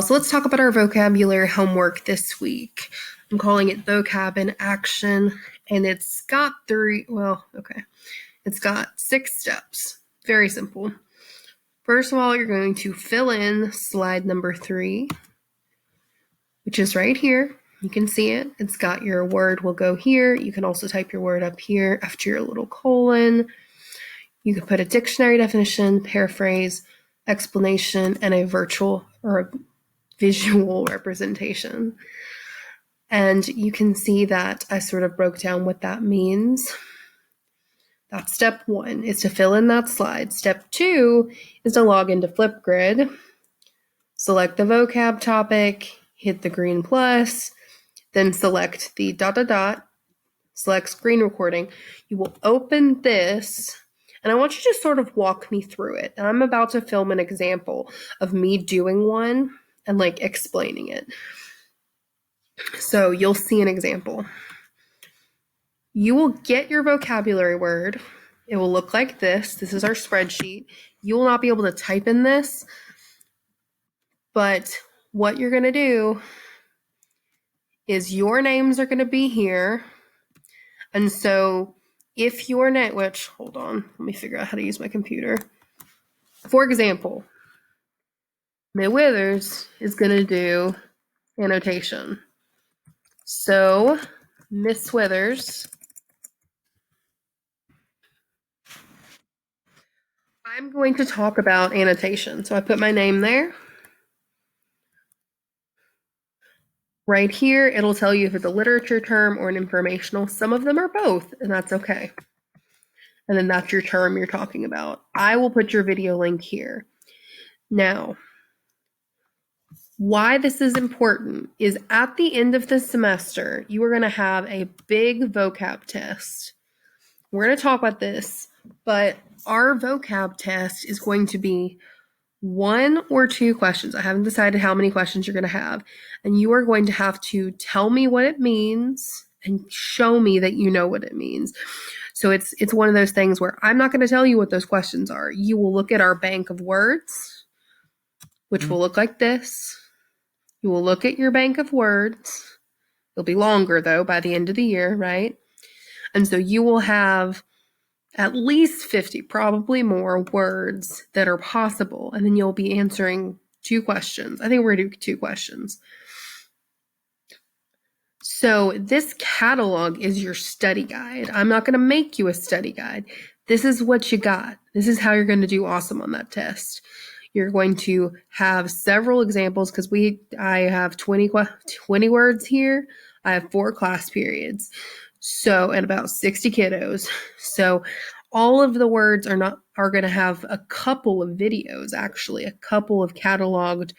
So let's talk about our vocabulary homework this week. I'm calling it Vocab in Action, and it's got it's got 6 steps. Very simple. First of all, you're going to fill in slide number 3, which is right here. You can see it. It's got your word will go here. You can also type your word up here after your little colon. You can put a dictionary definition, paraphrase, explanation, and a virtual or a visual representation. And you can see that I sort of broke down what that means. That's step 1, is to fill in that slide. Step 2 is to log into Flipgrid. Select the vocab topic, hit the green plus, then select the ... select screen recording. You will open this, and I want you to sort of walk me through it. And I'm about to film an example of me doing one and explaining it. So you'll see an example. You will get your vocabulary word. It will look like this. This is our spreadsheet. You will not be able to type in this, but what you're going to do is your names are going to be here. And so if your name, hold on, let me figure out how to use my computer. For example, Miss Withers is going to do annotation. So Miss Withers, I'm going to talk about annotation. So I put my name there. Right here, it'll tell you if it's a literature term or an informational. Some of them are both, and that's okay. And then that's your term you're talking about. I will put your video link here. Now, why this is important is at the end of the semester, you are going to have a big vocab test. We're going to talk about this, but our vocab test is going to be 1 or 2 questions. I haven't decided how many questions you're going to have. And you are going to have to tell me what it means and show me that you know what it means. So it's one of those things where I'm not going to tell you what those questions are. You will look at our bank of words, which will look like this. You will look at your bank of words. It'll be longer, though, by the end of the year, right? And so you will have at least 50, probably more words that are possible. And then you'll be answering 2 questions. I think we're going to do 2 questions. So this catalog is your study guide. I'm not going to make you a study guide. This is what you got. This is how you're going to do awesome on that test. You're going to have several examples because I have 20 words here. I have 4 class periods. So, and about 60 kiddos. So all of the words are going to have a couple of videos, actually, a couple of cataloged.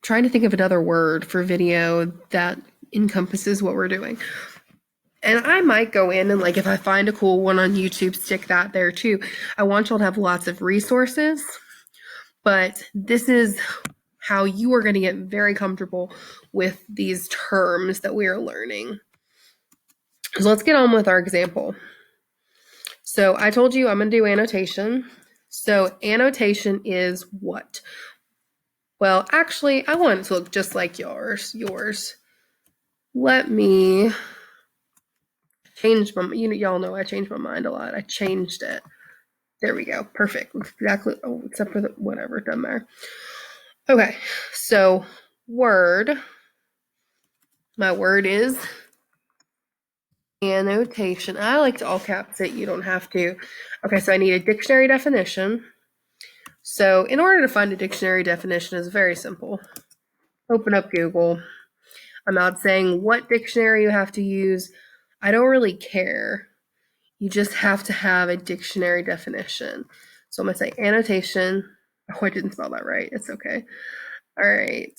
Trying to think of another word for video that encompasses what we're doing. And I might go in and if I find a cool one on YouTube, stick that there too. I want y'all to have lots of resources, but this is how you are going to get very comfortable with these terms that we are learning. So let's get on with our example. So I told you I'm going to do annotation. So annotation is what? Well, actually, I want it to look just like yours. Let me change y'all know I change my mind a lot. I changed it. There we go. Perfect. Exactly. Oh, except for the whatever. Doesn't matter. Okay. So word. My word is annotation. I like to all caps it. You don't have to. Okay. So I need a dictionary definition. So in order to find a dictionary definition is very simple. Open up Google. I'm not saying what dictionary you have to use. I don't really care. You just have to have a dictionary definition. So I'm going to say annotation. Oh, I didn't spell that right. It's okay. All right.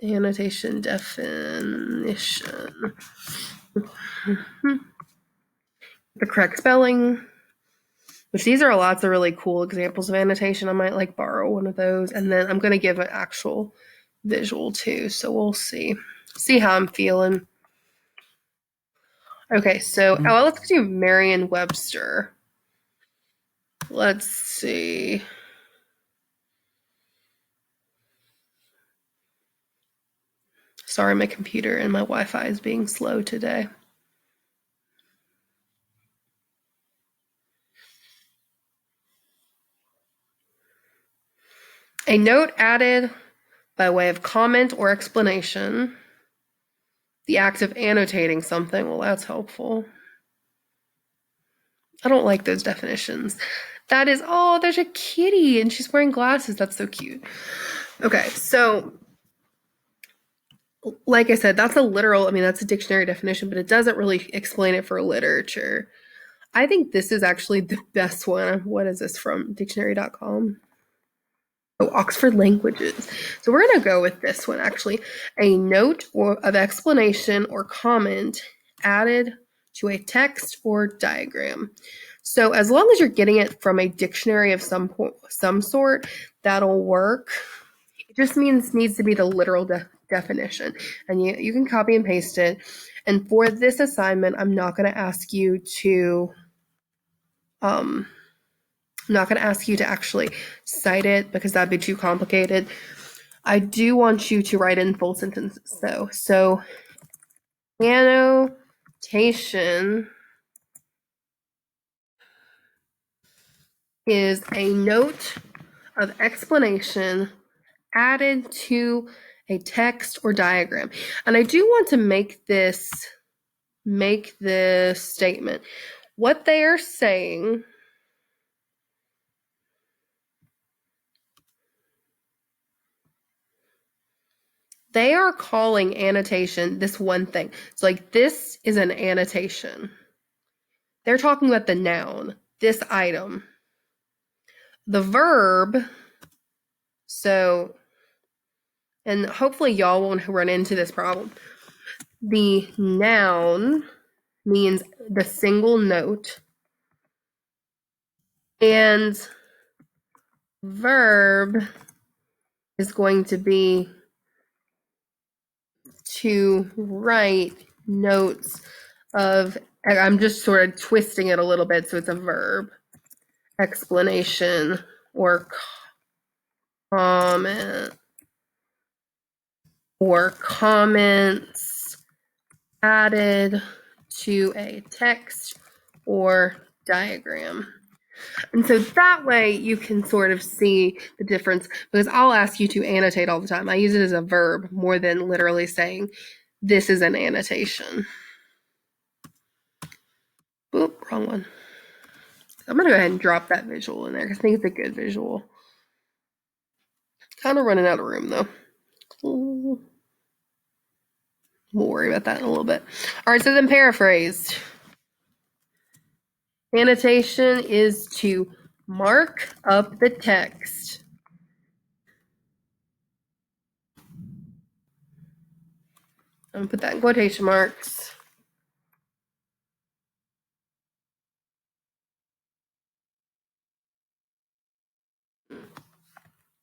Annotation definition. The correct spelling, which these are lots of really cool examples of annotation. I might borrow one of those. And then I'm going to give an actual visual too. So we'll see how I'm feeling. Okay, so let's do Merriam-Webster. let's see. Sorry, my computer and my Wi-Fi is being slow today. A note added by way of comment or explanation. The act of annotating something, well, that's helpful. I don't like those definitions. That is, oh, there's a kitty and she's wearing glasses. That's so cute. Okay, so like I said, that's a literal, I mean, that's a dictionary definition, but it doesn't really explain it for literature. I think this is actually the best one. What is this from? Dictionary.com. Oh, Oxford Languages. So we're going to go with this one, actually. A note of explanation or comment added to a text or diagram. So as long as you're getting it from a dictionary of some sort, that'll work. It just needs to be the literal definition. And you can copy and paste it. And for this assignment, I'm not going to ask you to actually cite it because that'd be too complicated. I do want you to write in full sentences though. So annotation is a note of explanation added to a text or diagram. And I do want to make this statement. What they are saying they are calling annotation this one thing. So like this is an annotation. They're talking about the noun, this item. The verb, so, and hopefully y'all won't run into this problem. The noun means the single note, and verb is going to be to write notes of, I'm just sort of twisting it a little bit so it's a verb, explanation or comment or comments added to a text or diagram. And so that way you can sort of see the difference, because I'll ask you to annotate all the time. I use it as a verb more than literally saying this is an annotation. Oop, wrong one. I'm going to go ahead and drop that visual in there because I think it's a good visual. Kind of running out of room though. We'll worry about that in a little bit. All right, so then paraphrased. Annotation is to mark up the text. I'm going to put that in quotation marks.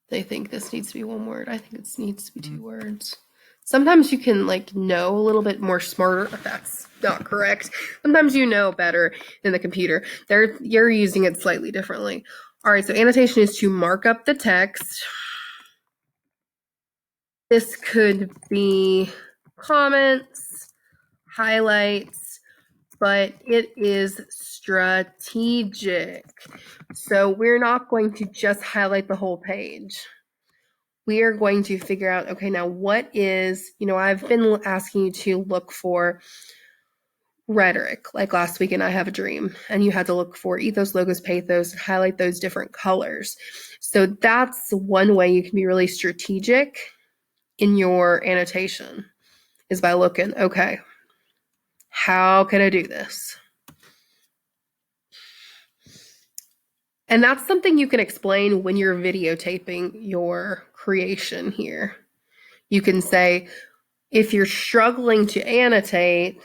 They think this needs to be one word. I think it needs to be two words. Sometimes you can know a little bit more smarter if that's not correct. Sometimes you know better than the computer. You're using it slightly differently. All right, so annotation is to mark up the text. This could be comments, highlights, but it is strategic. So we're not going to just highlight the whole page. We are going to figure out, okay, now what is, I've been asking you to look for rhetoric, like last week in I Have a Dream, and you had to look for ethos, logos, pathos, and highlight those different colors. So that's one way you can be really strategic in your annotation, is by looking, okay, how can I do this? And that's something you can explain when you're videotaping your creation here. You can say, if you're struggling to annotate,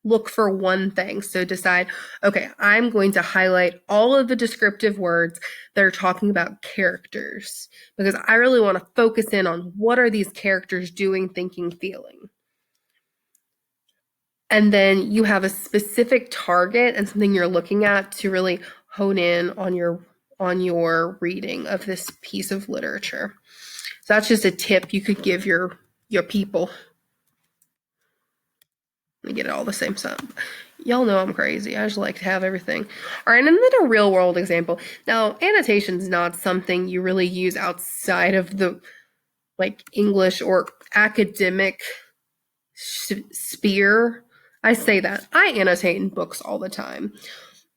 look for one thing. So decide, okay, I'm going to highlight all of the descriptive words that are talking about characters, because I really want to focus in on what are these characters doing, thinking, feeling. And then you have a specific target and something you're looking at to really hone in on your reading of this piece of literature. So that's just a tip you could give your people. Let me get it all the same stuff. Y'all know I'm crazy. I just like to have everything. All right, and then a real world example. Now, annotation is not something you really use outside of the like English or academic sphere. I say that. I annotate in books all the time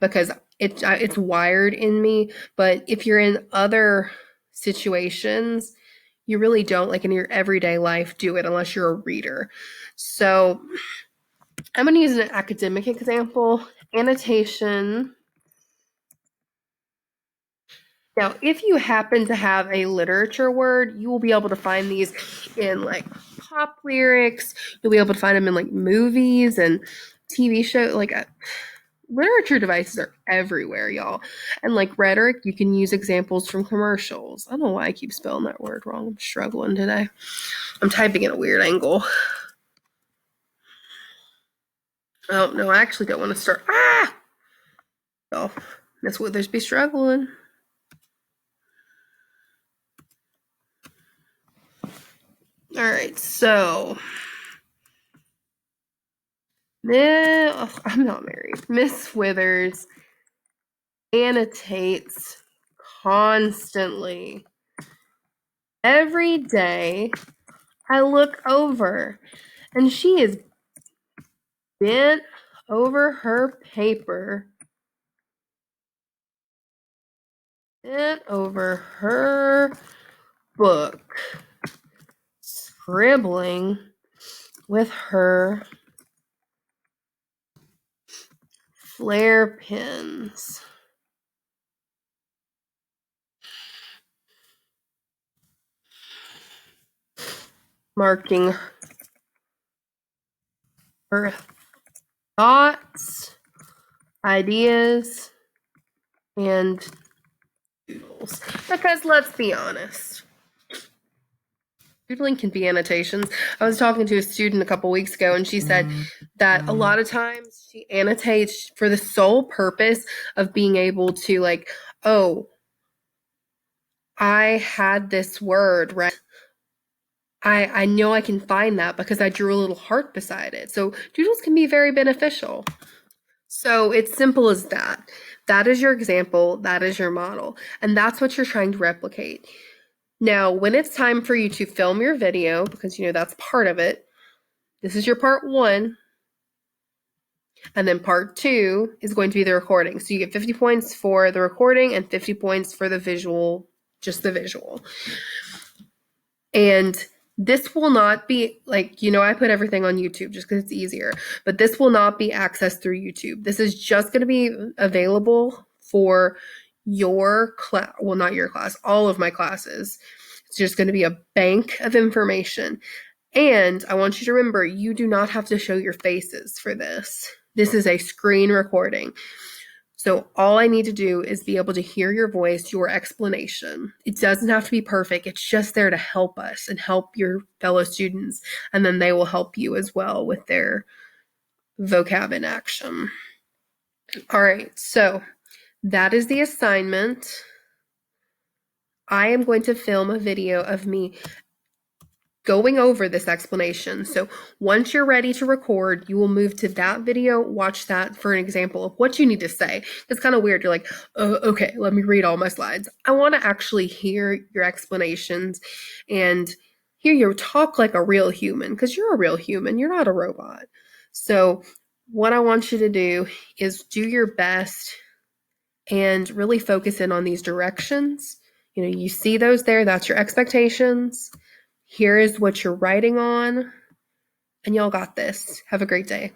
because it's wired in me. But if you're in other situations, you really don't, like in your everyday life, do it unless you're a reader. So I'm going to use an academic example. Annotation. Now, if you happen to have a literature word, you will be able to find these in like pop lyrics. You'll be able to find them in like movies and TV shows. Like literature devices are everywhere, y'all. And like rhetoric, you can use examples from commercials. I don't know why I keep spelling that word wrong. I'm struggling today. I'm typing at a weird angle. Oh, no, I actually don't want to start. Oh, Miss Withers be struggling. All right, so I'm not married. Miss Withers annotates constantly. Every day I look over and she is bent over her paper, bent over her book, scribbling with her flare pens. Marking her thoughts, ideas, and doodles. Because let's be honest, doodling can be annotations. I was talking to a student a couple weeks ago, and she said that a lot of times she annotates for the sole purpose of being able to, like, oh, I had this word, right? I know I can find that because I drew a little heart beside it. So doodles can be very beneficial. So it's simple as that. That is your example. That is your model. And that's what you're trying to replicate. Now, when it's time for you to film your video, because that's part of it, this is your part 1. And then part 2 is going to be the recording. So you get 50 points for the recording and 50 points for the visual, just the visual. And this will not be like, I put everything on YouTube just because it's easier, but this will not be accessed through YouTube. This is just going to be available for your class. Well, not your class, all of my classes. It's just going to be a bank of information. And I want you to remember, you do not have to show your faces for this. This is a screen recording. So all I need to do is be able to hear your voice, your explanation. It doesn't have to be perfect. It's just there to help us and help your fellow students. And then they will help you as well with their vocab in action. All right, so that is the assignment. I am going to film a video of me going over this explanation. So once you're ready to record, you will move to that video, watch that for an example of what you need to say. It's kind of weird. You're like, oh, okay, let me read all my slides. I want to actually hear your explanations and hear you talk like a real human, because you're a real human. You're not a robot. So what I want you to do is do your best and really focus in on these directions. You see those there, that's your expectations. Here is what you're writing on, and y'all got this. Have a great day.